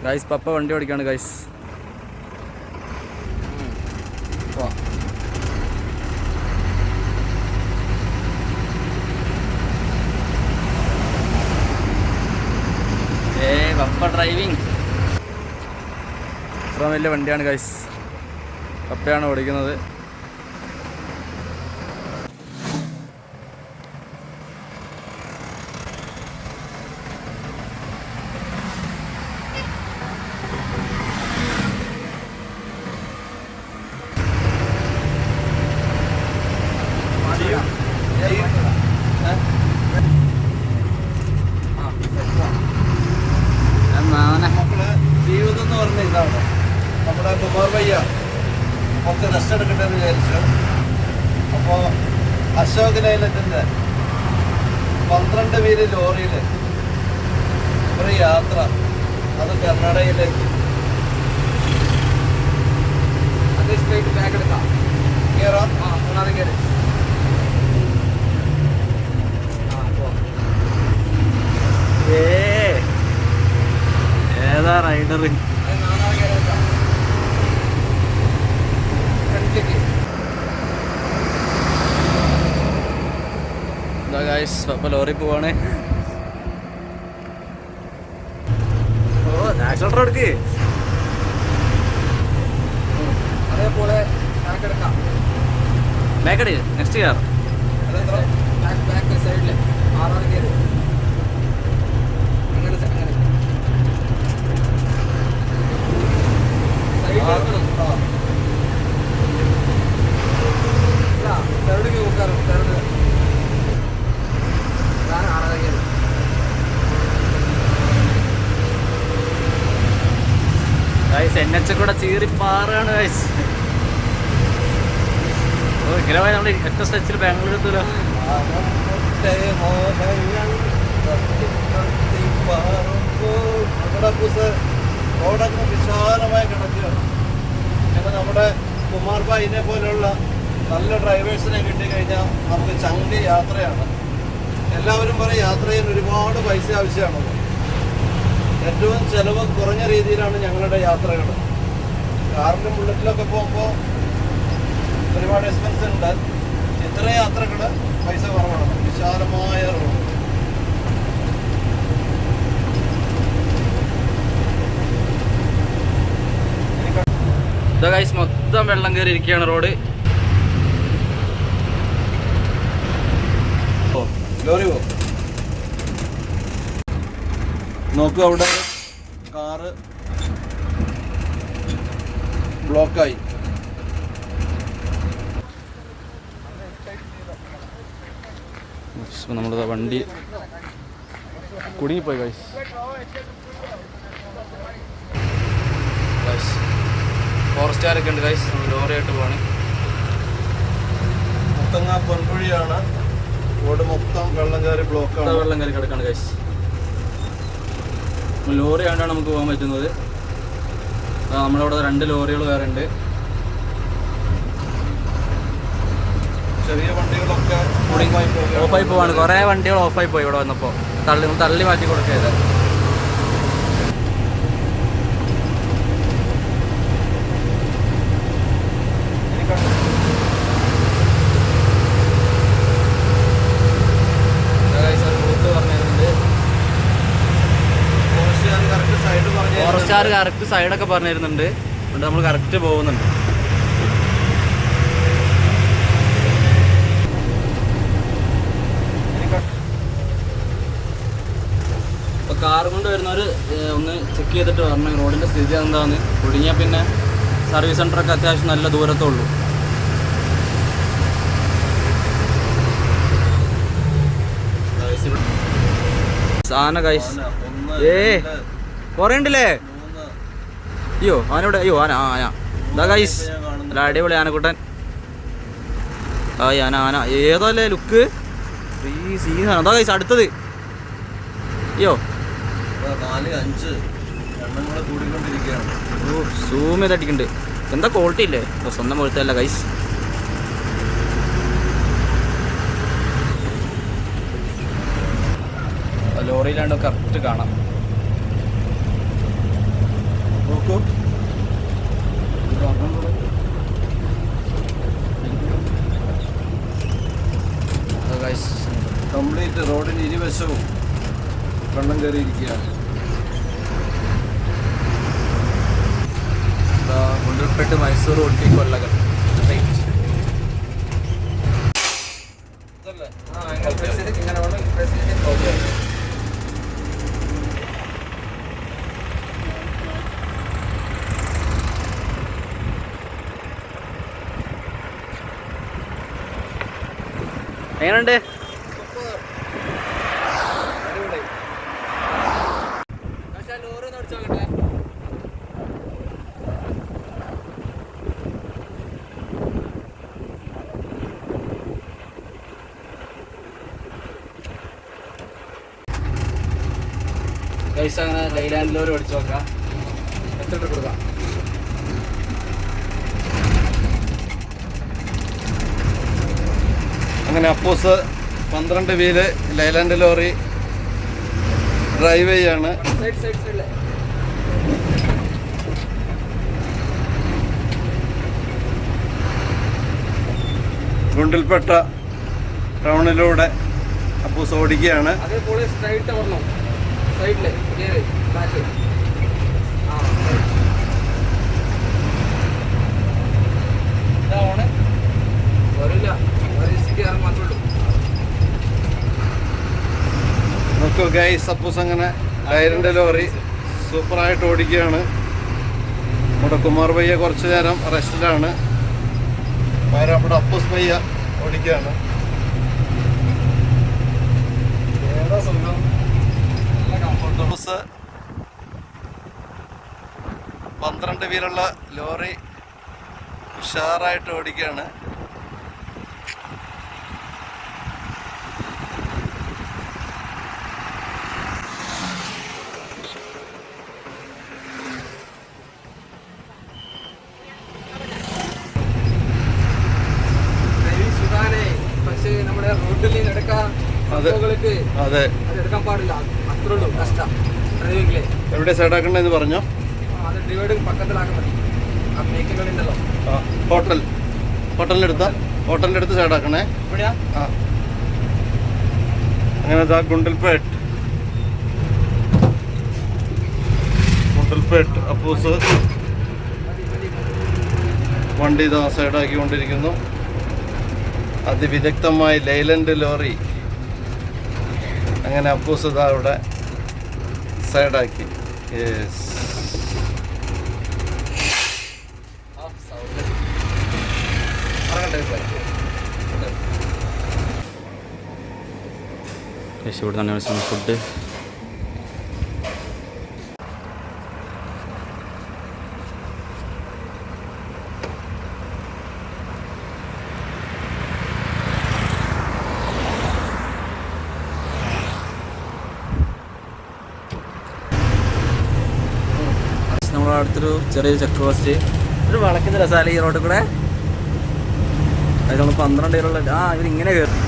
Guys പപ്പ വണ്ടി ഓടിക്കാണ് guys. പപ്പ driving. ഇത്ര വലിയ വണ്ടിയാണ് ഗൈസ്, പപ്പയാണ് ഓടിക്കുന്നത്. ജീവിതം എന്ന് പറഞ്ഞ ഇതാണ്. നമ്മുടെ കുമാർ ഭയ്യ കുറച്ച് റെസ്റ്റ് എടുക്കട്ടെ എന്ന് വിചാരിച്ചു. അപ്പോൾ അശോക് ലൈലത്തിൻ്റെ 12 പേര് ലോറിയിൽ ഒരു യാത്ര, അത് കർണാടകയിലേക്ക്. അത് സ്ട്രേറ്റ് ബാക്ക് എടുക്കാം, കയറാം. മൂന്നാറ് കയറി ഏതാ റൈഡർ? പപ്പ ലോറി പോവാണ്. ഓ നാഷണൽ റോഡ് അതേപോലെ ബാക്കടി നെക്സ്റ്റ് ഇയർ ബാക്ക് സൈഡിൽ 6 കയറി അങ്ങനെ NH കൂടെ ചീറിപ്പാറാണ് ഗൈസ്. ഓ ഇങ്ങനെ പോയി നമ്മൾ ഒറ്റ സ്ട്രെച്ചിൽ ബാംഗ്ലൂർ എത്തൂലോ. റോഡൊക്കെ വിശാലമായി കിടക്കുകയാണ്. പിന്നെ നമ്മുടെ കുമാർ ഭായിനെ പോലെയുള്ള നല്ല ഡ്രൈവേഴ്സിനെ കിട്ടിക്കഴിഞ്ഞാൽ നമുക്ക് ചങ്കി യാത്രയാണ്. എല്ലാവരും പറയും യാത്ര ചെയ്യാൻ ഒരുപാട് പൈസ ആവശ്യമാണ്. ഏറ്റവും ചിലവ് കുറഞ്ഞ രീതിയിലാണ് ഞങ്ങളുടെ യാത്രകൾ. കാറിലും ബുള്ളറ്റിലൊക്കെ പോകുമ്പോൾ ഒരുപാട് എക്സ്പെൻസ് ഉണ്ട്. ഇത്ര യാത്രകൾ പൈസ കുറവാണ്. വിശാലമായ റോഡ്. ഗൈസ് മൊത്തം വെള്ളം കയറി ഇരിക്കുകയാണ് റോഡ്. ലോറി പോ നോക്കൂ, അവിടെ കാറ് ബ്ലോക്കായി. നമ്മുടെ വണ്ടി കുടുങ്ങിപ്പോയി ഗൈസ്. ഫോറസ്റ്റുകാരൊക്കെ ഉണ്ട് ഗൈസ്. ലോറിയായിട്ട് പോവാണ്. മുത്തങ്ങ പൊൻകുഴിയാണ്. റോഡ് മൊത്തം വെള്ളം കയറി ബ്ലോക്കാണ്. വെള്ളം കയറി കിടക്കാണ് ഗൈസ്. ലോറി ആയിട്ടാണ് നമുക്ക് പോകാൻ പറ്റുന്നത്. നമ്മളവിടെ 2 ലോറികൾ വേറെ ഉണ്ട്. ചെറിയ വണ്ടികളൊക്കെ ഓഫായി പോവാണ്. കുറേ വണ്ടികൾ ഓഫായി പോയി ഇവിടെ വന്നപ്പോൾ. തള്ളി മാറ്റി കൊടുക്കരുത്. ഫോറസ്റ്റുകാർ കറക്റ്റ് സൈഡൊക്കെ പറഞ്ഞു തരുന്നുണ്ട്. അതുകൊണ്ട് നമ്മൾ കറക്റ്റ് പോകുന്നുണ്ട്. അപ്പോൾ കാർ കൊണ്ട് വരുന്നവർ ഒന്ന് ചെക്ക് ചെയ്തിട്ട് പറഞ്ഞു റോഡിൻ്റെ സ്ഥിതി എന്താണെന്ന്. ഒടുങ്ങിയാൽ പിന്നെ സർവീസ് സെൻ്ററൊക്കെ അത്യാവശ്യം നല്ല ദൂരത്തേ ഉള്ളൂ. സാധന ഗൈസ് കുറേ ഉണ്ടല്ലേ. അയ്യോ ആനോടെ, അയ്യോ ആന ഇതാ ഗൈസ്. അല്ല അടിപൊളി ആനക്കുട്ടൻ. ആന ഏതല്ലേ ലുക്ക് സീനാണ്. അതാ ഗൈസ് അടുത്തത്. അയ്യോ 4-5 കൂടിക്കൊണ്ടിരിക്കുകയാണ്. ഓ സൂം ചെയ്തടിക്കുന്നുണ്ട്. എന്താ ക്വാളിറ്റി ഇല്ലേ. സ്വന്തം പോലത്തെ ഗൈസ്. ലോറിയിലാണ്ട് കറക്റ്റ് കാണാം. കയറിയിട്ട് റോഡിന് ഇരുവശവും വെള്ളം കയറിയിരിക്കുകയാണ്. ഗുണ്ടൽപേട്ട് മൈസൂർ ഊട്ടി കൊല്ലകൽ ഇങ്ങനെ എങ്ങനെയുണ്ട്? ലോറി ഒന്ന് അടിച്ചോക്കട്ടെ. ഗൈസ് അങ്ങനെ ലൈലാൻഡിലോര് ഓടിച്ചു നോക്കാം. എത്ര കൊടുക്കാം? അങ്ങനെ Appoos 12 wheel Leyland lorry drive ചെയ്യാണ്. സൈഡിലെ ഗുണ്ടൽപേട്ട ടൗണിലൂടെ അപ്പൂസ് ഓടിക്കുകയാണ്. അതേപോലെ സ്ട്രൈറ്റ് വരണം. സൈഡിലെ ബാക്ക് വരില്ല. മാത്രമേ ഉള്ളൂ. നോക്കൂ ഗൈസ്, അപ്പൂസ് അങ്ങനെ ലൈലാൻഡ് ലോറി സൂപ്പറായിട്ട് ഓടിക്കുകയാണ്. നമ്മുടെ കുമാർ ഭയ്യ കുറച്ചു നേരം റെസ്റ്റിലാണ്. പകരം നമ്മുടെ അപ്പൂസ് ഭയ്യ ഓടിക്കുകയാണ്. ഏതാ സുഖം. നല്ല കംഫർട്ട്. അപ്പൂസ് 12 വീലുള്ള ലോറി ഉഷാറായിട്ട് ഓടിക്കുകയാണ്. പക്ഷേ നമ്മുടെ റോഡിൽ എടുക്കാൻ അതെ എടുക്കാൻ പാടില്ല. അത്രേ ഉള്ളൂ കഷ്ടം ഡ്രൈവിംഗില്. എവിടെ സൈഡാക്കണ്ടെന്ന് പറഞ്ഞോ? അത് ഡിവൈഡ് പക്കത്തിലാക്കാൻ മതി. ആ മേക്കുകളുണ്ടല്ലോ. ഹോട്ടലിൻ്റെ അടുത്ത് സൈഡാക്കണേ. ഇവിടെയാ ആ അങ്ങനെ ഇതാ ഗുണ്ടൽപേട്ട് അപ്പൂസ് വണ്ടി ഇതാ സൈഡാക്കിക്കൊണ്ടിരിക്കുന്നു. അതിവിദഗ്ധമായി ലൈലാൻഡ് ലോറി അങ്ങനെ അപ്പൂസ് ഇതാ ഇവിടെ സൈഡാക്കി. ഇവിടെ തന്നെയാണ് ഫുഡ്. നമ്മുടെ അടുത്തൊരു ചെറിയൊരു ചെക്ക് പോസ്റ്റ്. ഒരു വളക്കുന്ന രസമല്ല ഈ റോഡിൽ കൂടെ. അത് നമ്മൾ 12 പേരുള്ള ഇവരിങ്ങനെ കയറും.